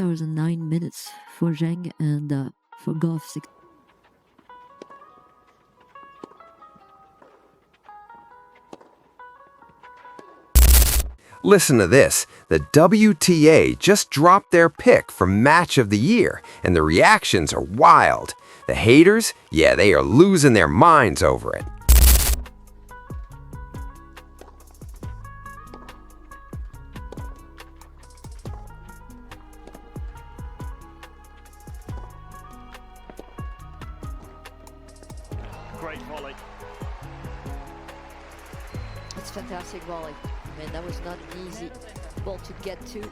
hours and 9 minutes for Zheng and for Gauff 6. Listen to this. The WTA just dropped their pick for Match of the Year, and the reactions are wild. The haters, yeah, they are losing their minds over it. Great volley. It's fantastic volley. I mean, that was not an easy ball to get to.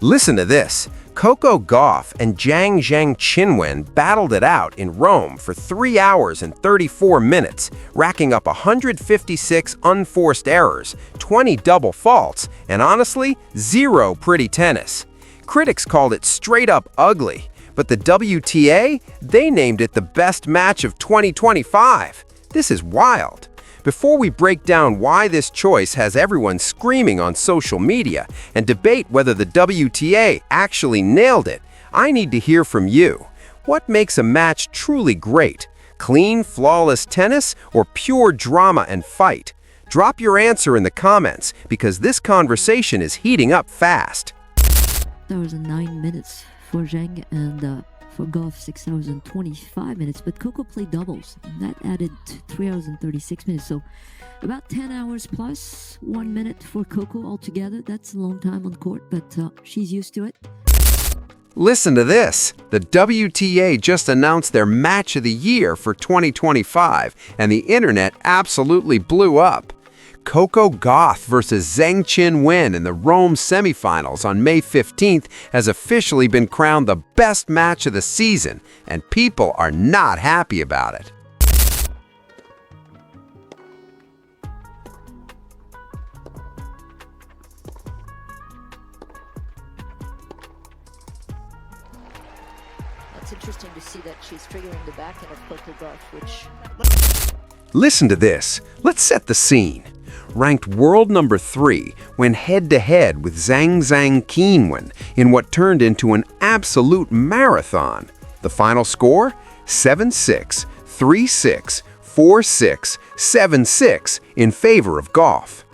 Listen to this. Coco Gauff and Zheng Qinwen battled it out in Rome for 3 hours and 34 minutes, racking up 156 unforced errors, 20 double faults, and honestly, 0 pretty tennis. Critics called it straight up ugly, but the WTA, they named it the best match of 2025. This is wild. Before we break down why this choice has everyone screaming on social media and debate whether the WTA actually nailed it, I need to hear from you. What makes a match truly great? Clean, flawless tennis or pure drama and fight? Drop your answer in the comments because this conversation is heating up fast. 6 hours and 9 minutes for Zheng and for Gauff 6 hours and 25 minutes, but Coco played doubles, and that added 3 hours and 36 minutes, so about 10 hours plus 1 minute for Coco altogether. That's a long time on court, but she's used to it. Listen to this. The WTA just announced their Match of the Year for 2025, and the internet absolutely blew up. Coco Gauff versus Zheng Qinwen in the Rome semifinals on May 15th has officially been crowned the best match of the season, and people are not happy about it. That's interesting to see that she's triggering the backhand of Coco Gauff, which... Listen to this. Let's set the scene. Ranked world number 3, went head-to-head with Zheng Qinwen in what turned into an absolute marathon. The final score? 7-6, 3-6, 4-6, 7-6 in favor of Gauff.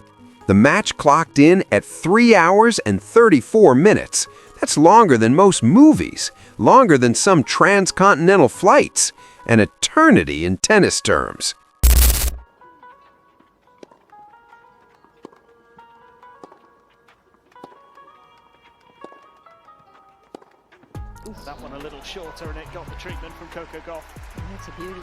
The match clocked in at 3 hours and 34 minutes. That's longer than most movies, longer than some transcontinental flights, an eternity in tennis terms. That one a little shorter and it got the treatment from Coco Gauff. That's a beauty.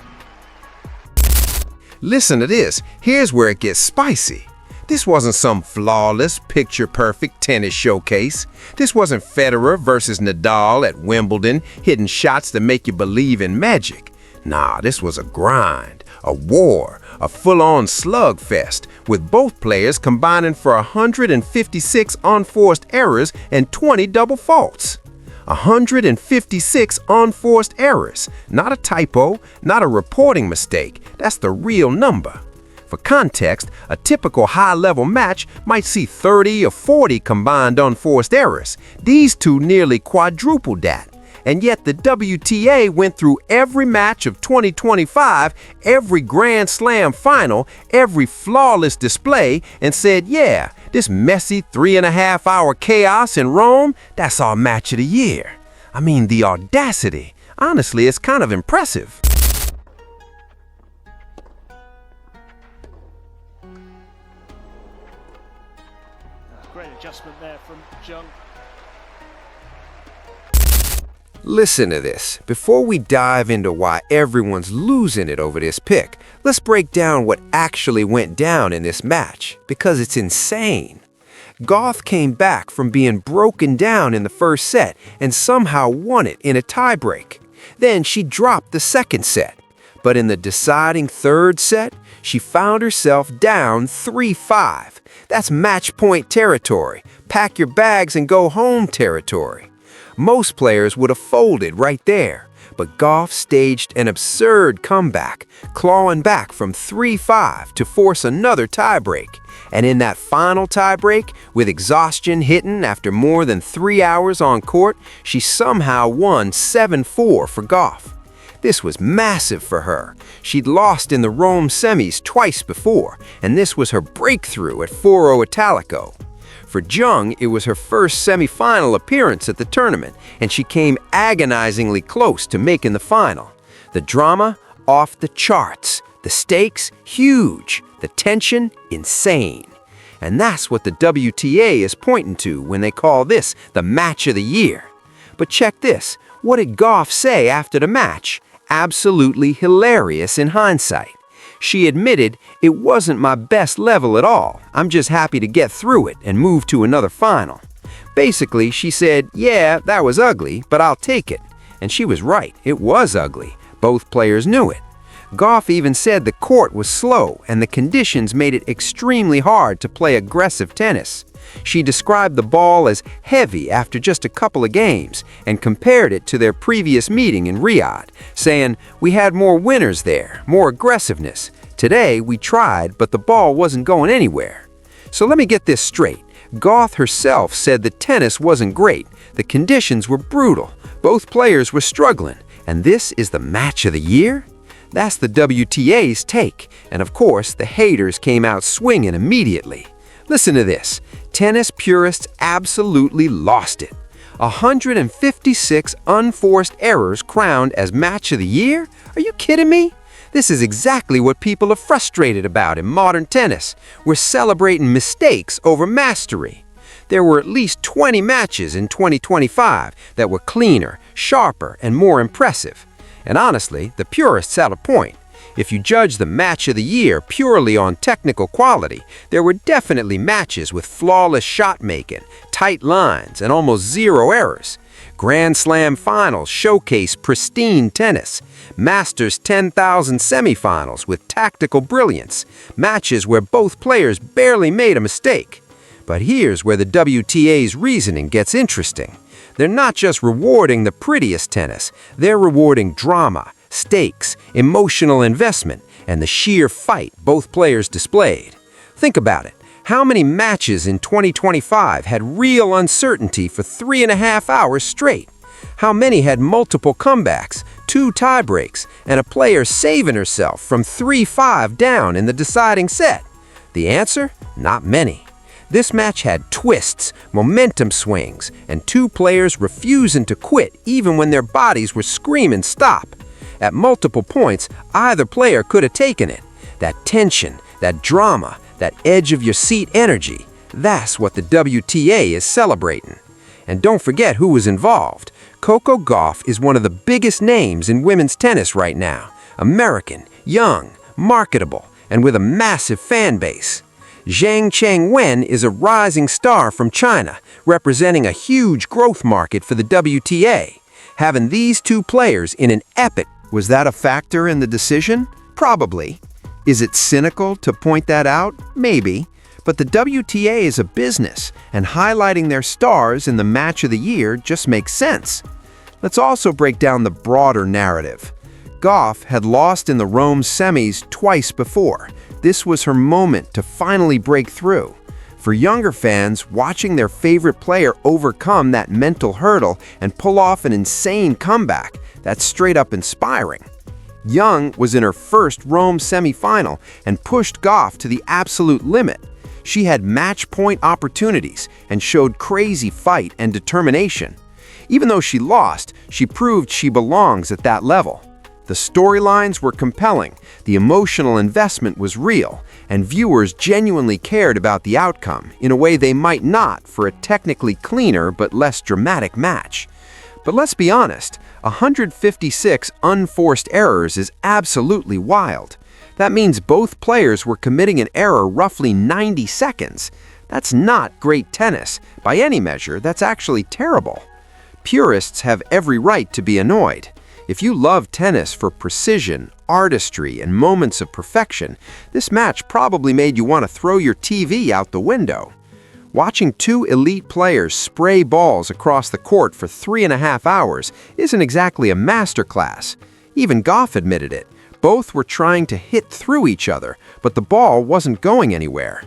Listen to this. Here's where it gets spicy. This wasn't some flawless, picture-perfect tennis showcase. This wasn't Federer versus Nadal at Wimbledon, hitting shots that make you believe in magic. Nah, this was a grind, a war, a full-on slugfest, with both players combining for 156 unforced errors and 20 double faults. 156 unforced errors. Not a typo, not a reporting mistake. That's the real number. For context, a typical high-level match might see 30 or 40 combined unforced errors. These two nearly quadrupled that. And yet the WTA went through every match of 2025, every Grand Slam final, every flawless display, and said, yeah, this messy 3.5-hour chaos in Rome, that's our match of the year. I mean, the audacity. Honestly, it's kind of impressive. Great adjustment there from Zheng. Listen to this. Before we dive into why everyone's losing it over this pick, let's break down what actually went down in this match, because it's insane. Gauff came back from being broken down in the first set and somehow won it in a tiebreak. Then she dropped the second set. But in the deciding third set, she found herself down 3-5. That's match point territory, pack your bags and go home territory. Most players would have folded right there, but Gauff staged an absurd comeback, clawing back from 3-5 to force another tiebreak. And in that final tiebreak, with exhaustion hitting after more than 3 hours on court, she somehow won 7-4 for Gauff. This was massive for her. She'd lost in the Rome semis twice before, and this was her breakthrough at 4-0 Italico. For Zheng, it was her first semifinal appearance at the tournament, and she came agonizingly close to making the final. The drama, off the charts. The stakes, huge. The tension, insane. And that's what the WTA is pointing to when they call this the match of the year. But check this. What did Gauff say after the match? Absolutely hilarious in hindsight. She admitted, "It wasn't my best level at all. I'm just happy to get through it and move to another final." Basically, she said, "Yeah, that was ugly, but I'll take it." And she was right. It was ugly. Both players knew it. Gauff even said the court was slow and the conditions made it extremely hard to play aggressive tennis. She described the ball as heavy after just a couple of games and compared it to their previous meeting in Riyadh, saying, "We had more winners there, more aggressiveness. Today we tried, but the ball wasn't going anywhere." So let me get this straight. Gauff herself said the tennis wasn't great. The conditions were brutal. Both players were struggling. And this is the match of the year? That's the WTA's take, and of course, the haters came out swinging immediately. Listen to this. Tennis purists absolutely lost it. 156 unforced errors crowned as match of the year? Are you kidding me? This is exactly what people are frustrated about in modern tennis. We're celebrating mistakes over mastery. There were at least 20 matches in 2025 that were cleaner, sharper, and more impressive. And honestly, the purists had a point. If you judge the match of the year purely on technical quality, there were definitely matches with flawless shot-making, tight lines, and almost zero errors. Grand Slam finals showcase pristine tennis. Masters 10,000 semifinals with tactical brilliance. Matches where both players barely made a mistake. But here's where the WTA's reasoning gets interesting. They're not just rewarding the prettiest tennis, they're rewarding drama, stakes, emotional investment, and the sheer fight both players displayed. Think about it. How many matches in 2025 had real uncertainty for 3.5 hours straight? How many had multiple comebacks, 2 tiebreaks, and a player saving herself from 3-5 down in the deciding set? The answer? Not many. This match had twists, momentum swings, and 2 players refusing to quit even when their bodies were screaming stop. At multiple points, either player could have taken it. That tension, that drama, that edge-of-your-seat energy, that's what the WTA is celebrating. And don't forget who was involved. Coco Gauff is one of the biggest names in women's tennis right now. American, young, marketable, and with a massive fan base. Qinwen is a rising star from China, representing a huge growth market for the WTA. Having these 2 players in an epic, was that a factor in the decision? Probably. Is it cynical to point that out? Maybe. But the WTA is a business, and highlighting their stars in the match of the year just makes sense. Let's also break down the broader narrative. Gauff had lost in the Rome semis twice before. This was her moment to finally break through. For younger fans, watching their favorite player overcome that mental hurdle and pull off an insane comeback, that's straight up inspiring. Zheng was in her first Rome semifinal and pushed Gauff to the absolute limit. She had match point opportunities and showed crazy fight and determination. Even though she lost, she proved she belongs at that level. The storylines were compelling, the emotional investment was real, and viewers genuinely cared about the outcome in a way they might not for a technically cleaner but less dramatic match. But let's be honest, 156 unforced errors is absolutely wild. That means both players were committing an error roughly 90 seconds. That's not great tennis. By any measure, that's actually terrible. Purists have every right to be annoyed. If you love tennis for precision, artistry, and moments of perfection, this match probably made you want to throw your TV out the window. Watching 2 elite players spray balls across the court for 3.5 hours isn't exactly a masterclass. Even Gauff admitted it. Both were trying to hit through each other, but the ball wasn't going anywhere.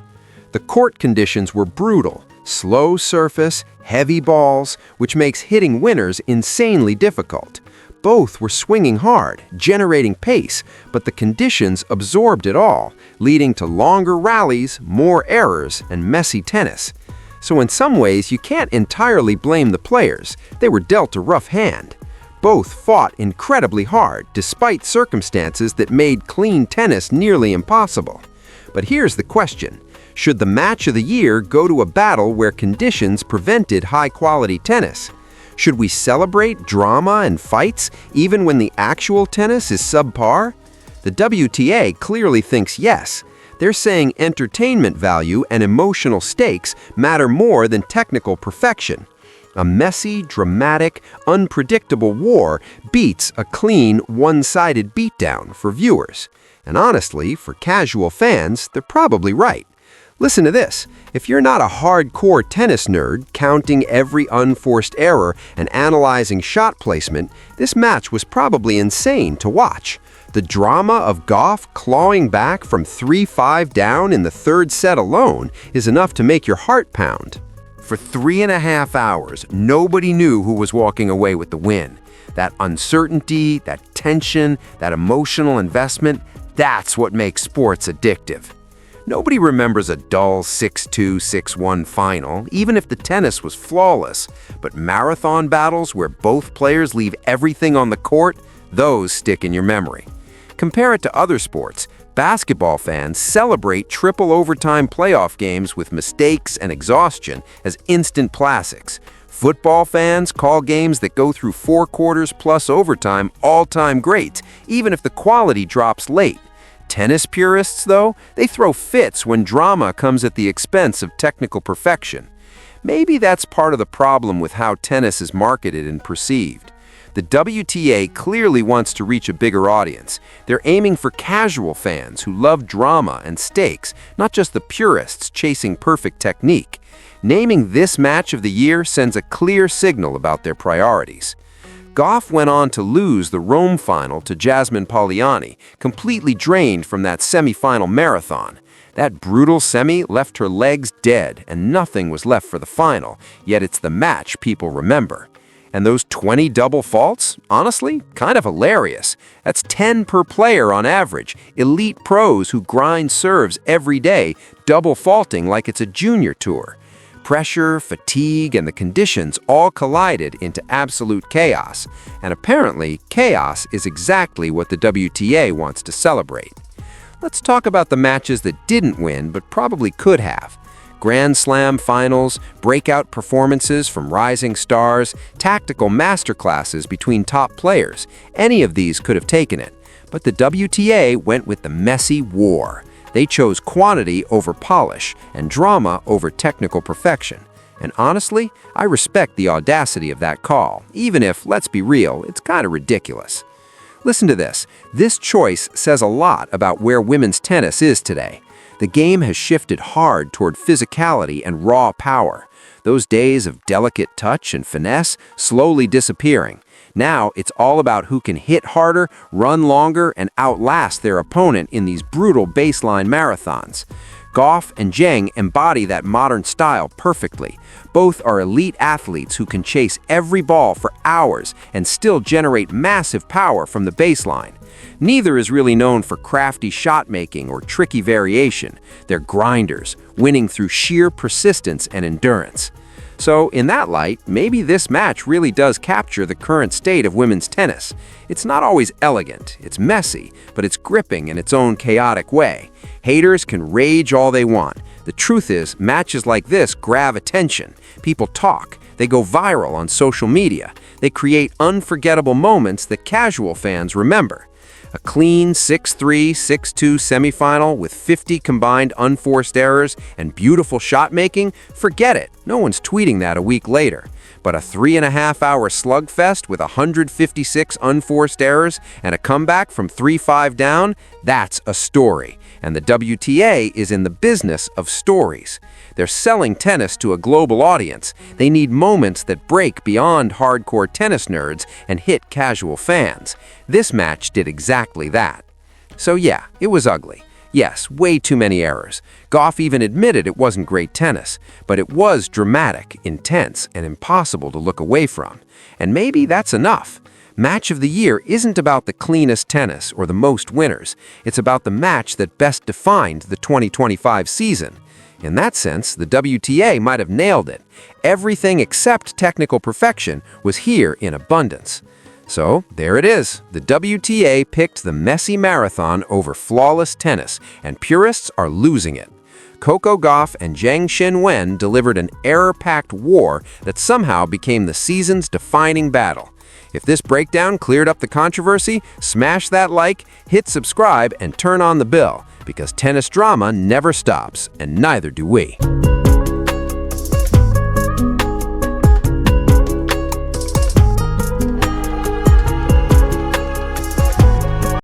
The court conditions were brutal. Slow surface, heavy balls, which makes hitting winners insanely difficult. Both were swinging hard, generating pace, but the conditions absorbed it all, leading to longer rallies, more errors, and messy tennis. So in some ways, you can't entirely blame the players. They were dealt a rough hand. Both fought incredibly hard, despite circumstances that made clean tennis nearly impossible. But here's the question. Should the match of the year go to a battle where conditions prevented high-quality tennis? Should we celebrate drama and fights even when the actual tennis is subpar? The WTA clearly thinks yes. They're saying entertainment value and emotional stakes matter more than technical perfection. A messy, dramatic, unpredictable war beats a clean, one-sided beatdown for viewers. And honestly, for casual fans, they're probably right. Listen to this. If you're not a hardcore tennis nerd, counting every unforced error and analyzing shot placement, this match was probably insane to watch. The drama of Gauff clawing back from 3-5 down in the third set alone is enough to make your heart pound. For 3.5 hours, nobody knew who was walking away with the win. That uncertainty, that tension, that emotional investment, that's what makes sports addictive. Nobody remembers a dull 6-2, 6-1 final, even if the tennis was flawless. But marathon battles where both players leave everything on the court, those stick in your memory. Compare it to other sports. Basketball fans celebrate triple overtime playoff games with mistakes and exhaustion as instant classics. Football fans call games that go through 4 quarters plus overtime all-time greats, even if the quality drops late. Tennis purists, though, they throw fits when drama comes at the expense of technical perfection. Maybe that's part of the problem with how tennis is marketed and perceived. The WTA clearly wants to reach a bigger audience. They're aiming for casual fans who love drama and stakes, not just the purists chasing perfect technique. Naming this match of the year sends a clear signal about their priorities. Gauff went on to lose the Rome final to Jasmine Poliani, completely drained from that semifinal marathon. That brutal semi left her legs dead, and nothing was left for the final, yet it's the match people remember. And those 20 double faults? Honestly, kind of hilarious. That's 10 per player on average. Elite pros who grind serves every day, double faulting like it's a junior tour. Pressure, fatigue, and the conditions all collided into absolute chaos. And apparently, chaos is exactly what the WTA wants to celebrate. Let's talk about the matches that didn't win but probably could have. Grand Slam finals, breakout performances from rising stars, tactical masterclasses between top players. Any of these could have taken it. But the WTA went with the messy war. They chose quantity over polish and drama over technical perfection. And honestly, I respect the audacity of that call, even if, let's be real, it's kind of ridiculous. Listen to this. This choice says a lot about where women's tennis is today. The game has shifted hard toward physicality and raw power. Those days of delicate touch and finesse slowly disappearing. Now it's all about who can hit harder, run longer, and outlast their opponent in these brutal baseline marathons. Gauff and Zheng embody that modern style perfectly. Both are elite athletes who can chase every ball for hours and still generate massive power from the baseline. Neither is really known for crafty shot making or tricky variation. They're grinders, winning through sheer persistence and endurance. So, in that light, maybe this match really does capture the current state of women's tennis. It's not always elegant, it's messy, but it's gripping in its own chaotic way. Haters can rage all they want. The truth is, matches like this grab attention. People talk. They go viral on social media. They create unforgettable moments that casual fans remember. A clean 6-3, 6-2 semifinal with 50 combined unforced errors and beautiful shot making? Forget it. No one's tweeting that a week later. But a 3.5-hour slugfest with 156 unforced errors and a comeback from 3-5 down? That's a story. And the WTA is in the business of stories. They're selling tennis to a global audience. They need moments that break beyond hardcore tennis nerds and hit casual fans. This match did exactly that. So yeah, it was ugly. Yes, way too many errors. Gauff even admitted it wasn't great tennis, but it was dramatic, intense, and impossible to look away from. And maybe that's enough. Match of the Year isn't about the cleanest tennis or the most winners. It's about the match that best defined the 2025 season. In that sense, the WTA might have nailed it. Everything except technical perfection was here in abundance. So, there it is. The WTA picked the messy marathon over flawless tennis, and purists are losing it. Coco Gauff and Zheng Qinwen delivered an error-packed war that somehow became the season's defining battle. If this breakdown cleared up the controversy, smash that like, hit subscribe, and turn on the bell, because tennis drama never stops, and neither do we.